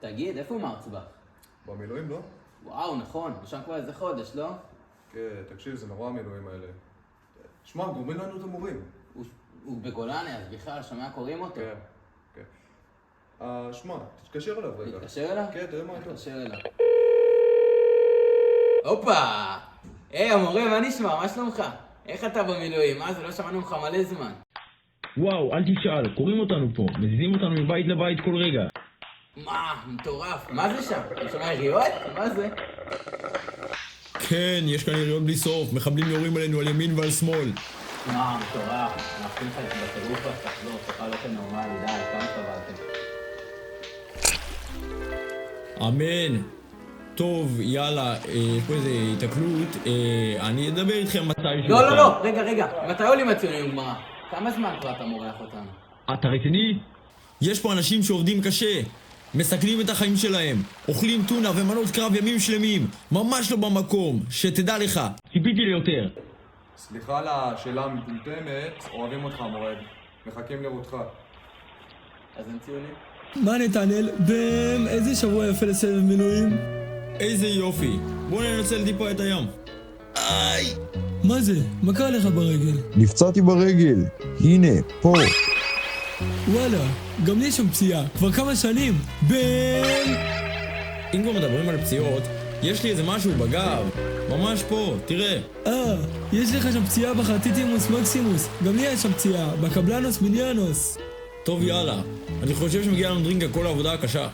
תגיד, איפה הוא מרצבך? במילואים, לא? וואו, נכון, הוא שם כבר איזה חודש, לא? כן, תקשיב, זה נורא המילואים האלה. שמע, גורמים לנו את המורים. הוא בגולני, אז בכלל, שומע קוראים אותו. כן, כן. שמע, תתקשר אליו רגע. תתקשר אליו? כן, תראה מה איתו. תתקשר אליו. הופה! היי, המורה, מה נשמע? מה שלומך? איך אתה במילואים? מה זה? לא שמענו ממך מלא זמן. וואו, אל תשאל, קוראים אותנו פה, מזיזים אותנו מבית לבית כל רגע. מה? מטורף. מה זה שם? אתה שומע יריות? מה זה? כן, יש כאן יריות בלי סוף, מחבלים יורים עלינו על ימין ועל שמאל. מה, מטורף. אנחנו לך את בטירוף אז תחזור, תוכל לא כנורמלי, די, כמה סבלתם. אמן. טוב, יאללה, יש פה איזה התקלות, אני אדבר איתכם מתישהו. לא, רגע, מתי עולים הציונים גמרא? כמה זמן כבר אתה מורח אותנו? אתה רציני? יש פה אנשים שעובדים קשה, מסכנים את החיים שלהם, אוכלים טונה ומנות קרב ימים שלמים, ממש לא במקום, שתדע לך, ציפיתי ליותר. סליחה על השאלה המטומטמת, אוהבים אותך המורד. מחכים לראותך. אז אין ציונים? מה נתנאל? איזה שבוע יפה לסבב מילואים? איזה יופי, בוא ננצל טיפה את הים. איי! מה זה? מה קרה לך ברגל? נפצעתי ברגל, הנה, פה. וואלה, גם לי יש שם פציעה, כבר כמה שנים. אם כבר מדברים על פציעות, יש לי איזה משהו בגב, ממש פה, תראה. יש לך שם פציעה בחרטיטימוס מקסימוס, גם לי יש שם פציעה, בקבלנוס מיליאנוס. טוב יאללה, אני חושב שמגיע לנו דרינק על כל העבודה הקשה.